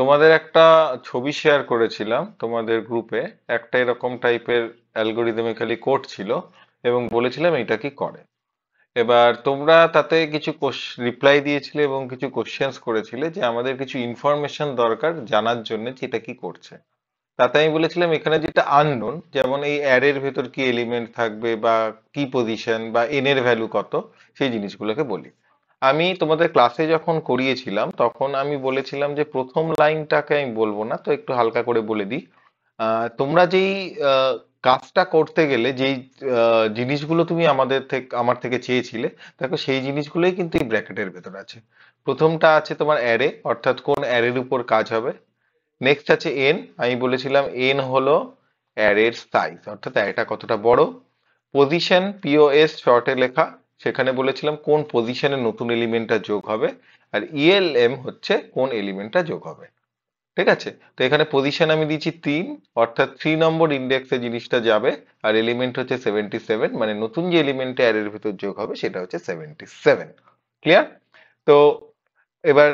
তোমাদের একটা ছবি শেয়ার করেছিলাম তোমাদের গ্রুপে। একটা এরকম টাইপের অ্যালগোরিদমিক্যালি কোড ছিল এবং বলেছিলাম এটা কি করে। এবার তোমরা তাতে কিছু রিপ্লাই দিয়েছিলে এবং কিছু কোশ্চেন্স করেছিলে যে আমাদের কিছু ইনফরমেশন দরকার জানার জন্য যে এটা কি করছে। তাতে আমি বলেছিলাম এখানে যেটা আননোন, যেমন এই অ্যারের ভেতর কি এলিমেন্ট থাকবে বা কি পজিশন বা এন এর ভ্যালু কত, সেই জিনিসগুলোকে বলি। আমি তোমাদের ক্লাসে যখন করিয়েছিলাম তখন আমি বলেছিলাম যে প্রথম লাইনটাকে আমি বলবো না, তো একটু হালকা করে বলে দিই। তোমরা যেই কাজটা করতে গেলে যেই জিনিসগুলো তুমি আমার থেকে চেয়েছিলে, দেখো সেই জিনিসগুলোই কিন্তু এই ব্র্যাকেটের ভেতর আছে। প্রথমটা আছে তোমার অ্যারে, অর্থাৎ কোন অ্যারের উপর কাজ হবে। নেক্সট আছে এন, আমি বলেছিলাম এন হলো অ্যারের সাইজ, অর্থাৎ অ্যারেটা কতটা বড়। পজিশন, পিওএস শর্টে লেখা, সেখানে বলেছিলাম কোন পজিশনে নতুন এলিমেন্টটা যোগ হবে। আর ইএলএম হচ্ছে কোন এলিমেন্টটা যোগ হবে। ঠিক আছে, তো এখানে পজিশন আমি দিচ্ছি 3, অর্থাৎ 3 নম্বর ইন্ডেক্সে জিনিসটা যাবে। আর এলিমেন্ট হচ্ছে 77, মানে নতুন যে এলিমেন্টটা অ্যারের ভিতর যোগ হবে সেটা হচ্ছে 77। ক্লিয়ার? তো এবার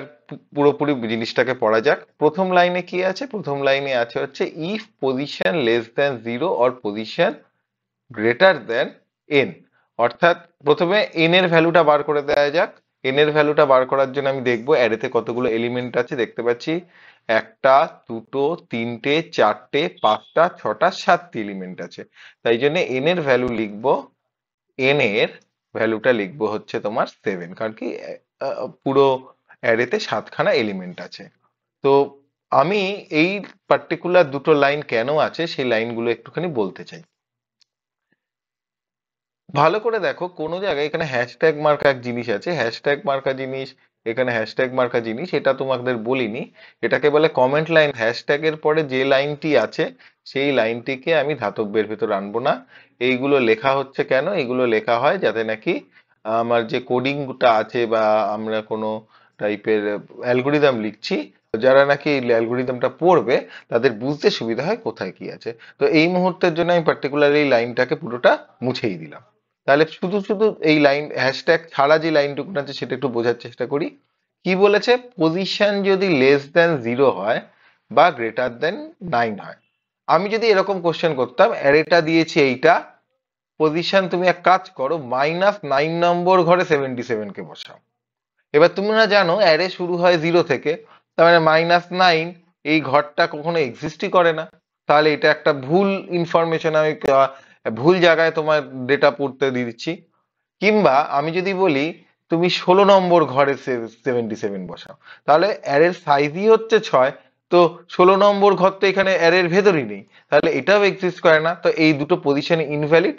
পুরোপুরি জিনিসটাকে পড়া যাক। প্রথম লাইনে কি আছে? প্রথম লাইনে আছে হচ্ছে if position less than 0 or position greater than n. অর্থাৎ প্রথমে এন এর ভ্যালুটা বার করে দেওয়া যাক। এন এর ভ্যালুটা বার করার জন্য আমি দেখবো অ্যারেতে কতগুলো এলিমেন্ট আছে। দেখতে পাচ্ছি একটা, দুটো, তিনটে, চারটে, পাঁচটা, ছটা, সাতটি এলিমেন্ট আছে। তাই জন্য এন এর ভ্যালু লিখবো, এন এর ভ্যালুটা লিখবো হচ্ছে তোমার 7, কারণ কি পুরো অ্যারেতে 7খানা এলিমেন্ট আছে। তো আমি এই পার্টিকুলার দুটো লাইন কেন আছে সেই লাইনগুলো একটুখানি বলতে চাই। ভালো করে দেখো, কোনো জায়গায় এখানে হ্যাশট্যাগ মার্কা এক জিনিস আছে, হ্যাশট্যাগ মার্কা জিনিস, এখানে হ্যাশট্যাগ মার্কা জিনিস, এটা তোমাদের বলিনি। এটাকে বলে কমেন্ট লাইন। হ্যাশট্যাগের পরে যে লাইনটি আছে সেই লাইনটিকে আমি ধাতব্যের ভেতর আনবো না। এইগুলো লেখা হচ্ছে কেন? এগুলো লেখা হয় যাতে নাকি আমার যে কোডিংটা আছে বা আমরা কোনো টাইপের অ্যালগোরিদম লিখছি, যারা নাকি এই অ্যালগোরিদমটা পড়বে তাদের বুঝতে সুবিধা হয় কোথায় কি আছে। তো এই মুহূর্তের জন্য আমি পার্টিকুলার এই লাইনটাকে পুরোটা মুছেই দিলাম। তাহলে শুধু শুধু এই লাইন হ্যাশট্যাগ ছাড়া যে লাইনটুকু আছে সেটা একটু বোঝার চেষ্টা করি। কি বলেছে? পজিশন যদি লেস দ্যান 0 হয় বা গ্রেটার দ্যান 9 হয়। আমি যদি এরকম কোশ্চেন করতাম, অ্যারেটা দিয়েছি এইটা, পজিশন তুমি এক কাজ করো, -9 নম্বর ঘরে 77 কে বসাও। এবার তোমরা জানো অ্যারে শুরু হয় 0 থেকে, তার মানে -9 এই ঘরটা কখনো এক্সিস্টই করে না। তাহলে এটা একটা ভুল ইনফরমেশন, আমি ভুল জায়গায় তোমার ডেটা পড়তে দিচ্ছি। কিংবা আমি যদি বলি তুমি 16 নম্বর ঘরে 77 বসাও, তাহলে অ্যারের সাইজই হচ্ছে 6, তো 16 নম্বর ঘর তো এখানে অ্যারের ভেতরই নেই, তাহলে এটাও এক্সিস্ট করে না। তো এই দুটো পজিশন ইনভ্যালিড।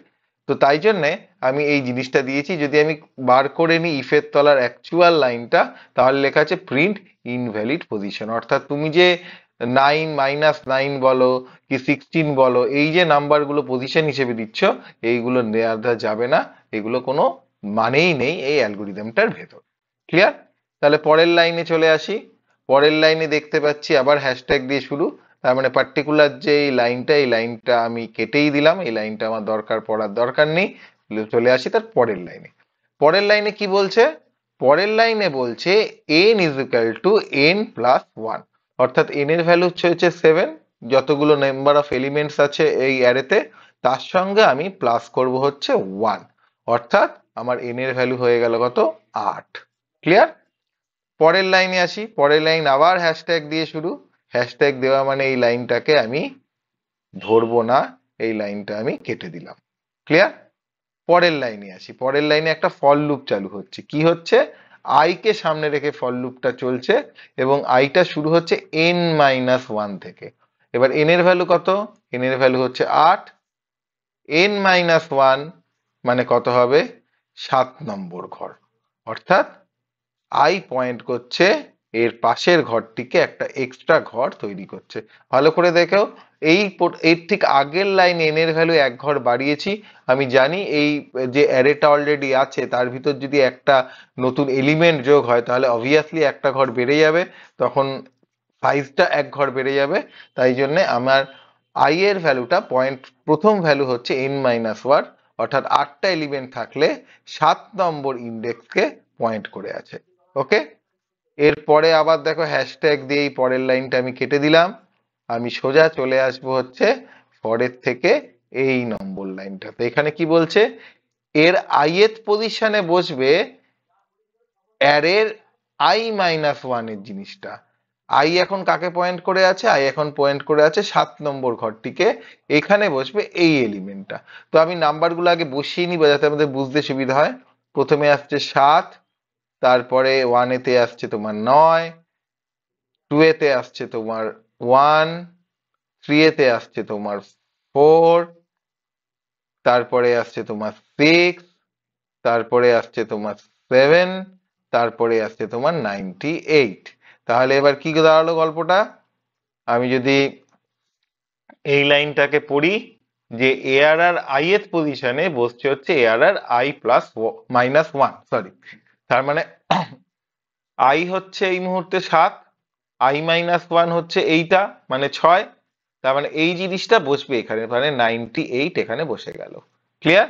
তো তাই জন্যে আমি এই জিনিসটা দিয়েছি। যদি আমি বার করে নিই ইফের তলার অ্যাকচুয়াল লাইনটা, তাহলে লেখা আছে প্রিন্ট ইনভ্যালিড পজিশন। অর্থাৎ তুমি যে 9, -9 বলো কি 16 বলো, এই যে নাম্বারগুলো পজিশন হিসেবে দিচ্ছ, এইগুলো নেওয়া যাবে না। এগুলো কোনো মানেই নেই এই অ্যালগোরিদমটার ভেতর। ক্লিয়ার? তাহলে পরের লাইনে চলে আসি। পরের লাইনে দেখতে পাচ্ছি আবার হ্যাশট্যাগ দিয়ে শুরু। তার মানে পার্টিকুলার যে এই লাইনটা, এই লাইনটা আমি কেটেই দিলাম, এই লাইনটা আমার পড়ার দরকার নেই। চলে আসি তার পরের লাইনে। পরের লাইনে কি বলছে? পরের লাইনে বলছে N is equal to N plus 1। অর্থাৎ এন এর ভ্যালু হচ্ছে 7, যতগুলো নাম্বার অফ এলিমেন্টস আছে এই অ্যারেতে তার সঙ্গে আমি প্লাস করব হচ্ছে 1। অর্থাৎ আমার এন এর ভ্যালু হয়ে গেল কত? 8। ক্লিয়ার? পরের লাইনে আসি। পরের লাইন আবার হ্যাশট্যাগ দিয়ে শুরু। হ্যাশট্যাগ দেওয়া মানে এই লাইনটাকে আমি ধরবো না, এই লাইনটা আমি কেটে দিলাম। ক্লিয়ার? পরের লাইনে আসি। পরের লাইনে একটা ফর লুপ চালু হচ্ছে। কি হচ্ছে? আই কে সামনে রেখে ফর লুপটা চলছে এবং আইটা শুরু হচ্ছে n-1 থেকে। এবার এন এর ভ্যালু কত? এন এর ভ্যালু হচ্ছে 8। n-1 মানে কত হবে? 7 নম্বর ঘর। অর্থাৎ আই পয়েন্ট করছে এর পাশের ঘরটিকে, একটা এক্সট্রা ঘর তৈরি করছে। ভালো করে দেখো, এর ঠিক আগের লাইন এন এর ভ্যালু 1 ঘর বাড়িয়েছি। আমি জানি এই যে অ্যারেটা অলরেডি আছে তার ভিতর যদি একটা নতুন এলিমেন্ট যোগ হয় তাহলে অবভিয়াসলি একটা ঘর বেড়ে যাবে, তখন সাইজটা 1 ঘর বেড়ে যাবে। তাই জন্য আমার আই এর ভ্যালুটা পয়েন্ট, প্রথম ভ্যালু হচ্ছে n-1, অর্থাৎ 8টা এলিমেন্ট থাকলে 7 নম্বর ইন্ডেক্সকে পয়েন্ট করে আছে। ওকে? এরপরে আবার দেখো হ্যাশট্যাগ দিয়ে এই পরের লাইনটা আমি কেটে দিলাম, আমি সোজা চলে আসবো হচ্ছে পরের থেকে এই নম্বর লাইনটাতে। এখানে কি বলছে, এর ith পজিশনে বসবে অ্যারের i-1 এর জিনিসটা। আই এখন কাকে পয়েন্ট করে আছে, আই এখন পয়েন্ট করে আছে 7 নম্বর ঘরটিকে, এখানে বসবে এই এলিমেন্টটা। তো আমি নাম্বারগুলো আগে বসিয়ে নিই যাতে আমাদের বুঝতে সুবিধা হয়। প্রথমে আসছে 7, তারপরে 1 এতে আসছে তোমার 9, 2 এতে আসছে তোমার 1, 3 এতে আসছে তোমার 4, তারপরে আসছে তোমার 6, তারপরে আসছে তোমার 7, তারপরে আসছে তোমার 98। তাহলে এবার কি দাঁড়ালো গল্পটা, আমি যদি এই লাইনটাকে পড়ি, যে এআরআর ith পজিশনে বসছে হচ্ছে এআরআর i+-1, সরি, তার মানে আই হচ্ছে এই মুহূর্তে 7, i-1 হচ্ছে এইটা মানে 6, তার মানে এই জিনিসটা বসবে এখানে, মানে 98 এখানে বসে গেল। ক্লিয়ার?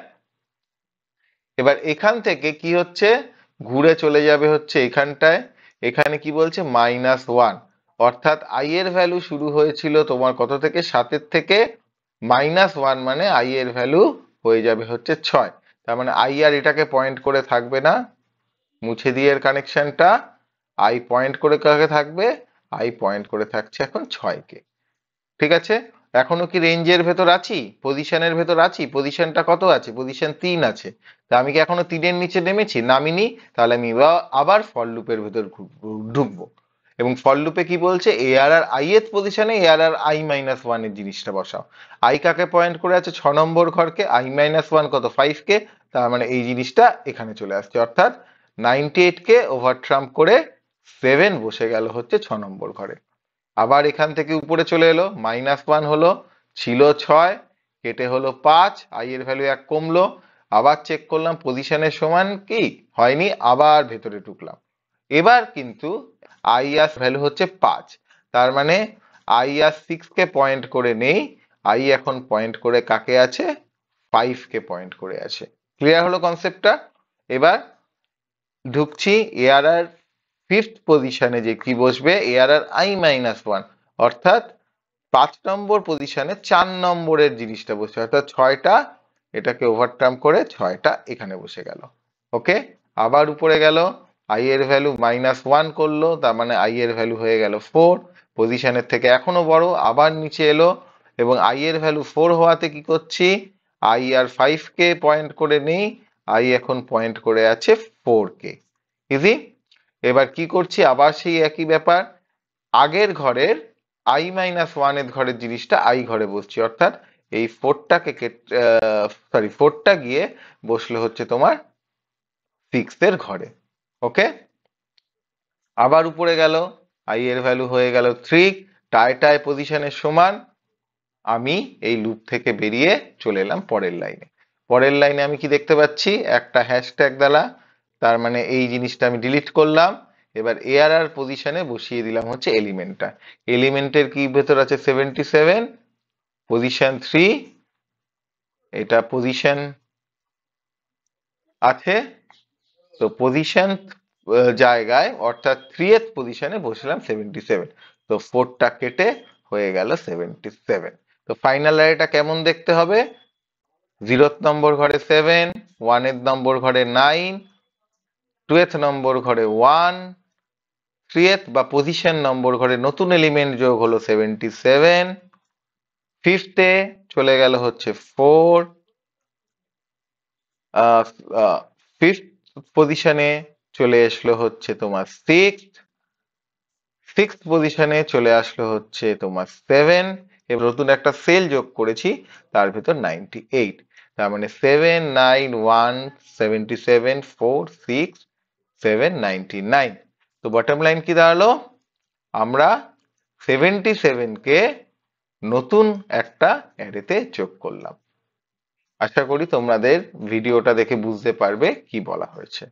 এবার এখান থেকে কি হচ্ছে, ঘুরে চলে যাবে হচ্ছে এখানটায়, এখানে কি বলছে -1, অর্থাৎ আই এর ভ্যালু শুরু হয়েছিল তোমার কত থেকে, 7 থেকে, -1 মানে আই এর ভ্যালু হয়ে যাবে হচ্ছে 6। তার মানে আই আর এটাকে পয়েন্ট করে থাকবে না, মুছে দিয়ে এর কানেকশনটা, আই পয়েন্ট করে কাকে থাকবে, আই পয়েন্ট করে থাকছে এখন 6 কে। ঠিক আছে, এখনো কি রেঞ্জের ভেতর আছি, পজিশনের ভেতর আছি, পজিশনটা কত আছে, পজিশন 3 আছে, তা আমি কি এখনো 3 এর নিচে নেমেছি, নামিনি, তাহলে আমি আবার ফর লুপের ভেতর ঢুকবো। এবং ফর লুপে কি বলছে, এআরআর ith পজিশনে এআরআর i-1 এর জিনিসটা বসাও। আই কাকে পয়েন্ট করে আছে, 6 নম্বর ঘরকে, i-1 কত, 5 কে, তার মানে এই জিনিসটা এখানে চলে আসছে, অর্থাৎ 98 কে ওভারট্রাম্প করে 7 বসে গেল হচ্ছে 6 নম্বর ঘরে। আবার এখান থেকে উপরে চলে এলো, -1 হলো, ছিল 6, কেটে হলো 5, আই এর ভ্যালু 1 কমলো, আবার চেক করলাম পজিশনের সমান কি হয়নি, আবার ভেতরে ঢুকলাম। এবার কিন্তু আই আর ভ্যালু হচ্ছে 5, তার মানে আই আর 6 কে পয়েন্ট করে নেই, আই এখন পয়েন্ট করে কাকে আছে, 5 কে পয়েন্ট করে আছে। ক্লিয়ার হলো কনসেপ্টটা? এবার ঢুকছি এআরআর 5th পজিশনে, যে কি বসবে, এআরআর i-1, অর্থাৎ 5 নম্বর পজিশনে 4 নম্বরের জিনিসটা বসে, অর্থাৎ 6টা এটাকে ওভারটার্ম করে 6টা এখানে বসে গেল। ওকে, আবার উপরে গেল, আই এর ভ্যালু -1 করলো, তার মানে আই এর ভ্যালু হয়ে গেল 4, পজিশনের থেকে এখনো বড়, আবার নিচে এলো, এবং আই এর ভ্যালু 4 হওয়াতে কি করছি, আই আর 5 কে পয়েন্ট করে নেই, আই এখন পয়েন্ট করে আছে 4 কে। ইজি? এবার কি করছি, আবার সেই একই ব্যাপার, আগের ঘরের i-1 এর ঘরের জিনিসটা আই ঘরে বসছি, অর্থাৎ এই 4টাকে সরি 4টা গিয়ে বসলো হচ্ছে তোমার 6 এর ঘরে। ওকে, আবার উপরে গেল, আই এর ভ্যালু হয়ে গেল 3, টায় পজিশনের সমান, আমি এই লুপ থেকে বেরিয়ে চলে এলাম পরের লাইনে। পরের লাইনে আমি কি দেখতে পাচ্ছি, একটা হ্যাশট্যাগ দ্বারা, তার মানে এই জিনিসটা আমি ডিলিট করলাম। এবার এআরআর পজিশনে বসিয়ে দিলাম হচ্ছে এলিমেন্টটা, এলিমেন্টের কি ভেতর আছে 77, পজিশন 3, এটা পজিশন আছে, তো পজিশন জায়গায় অর্থাৎ 3th পজিশনে বসলাম 77, তো 4টা কেটে হয়ে গেল 77। তো ফাইনাল অ্যারেটা কেমন দেখতে হবে, 0th নম্বর ঘরে 7, 1th নম্বর ঘরে 9, 2th নম্বর ঘরে 1, 3th বা পজিশন নম্বর ঘরে নতুন এলিমেন্ট যোগ হলো 77, 5th এ চলে গেল হচ্ছে 4, 5th পজিশনে চলে আসলো হচ্ছে তোমার 6th পজিশনে চলে আসলো হচ্ছে তোমার 7, এবার নতুন একটা সেল যোগ করেছি, তার ভিতর 98, তার মানে 7, 9, 1, 77, 4, 6, 7, 99। তো বটম লাইন কি দাঁড়ালো, আমরা 77 কে নতুন একটা অ্যারেতে যোগ করলাম। আশা করি তোমাদের ভিডিওটা দেখে বুঝতে পারবে কি বলা হয়েছে।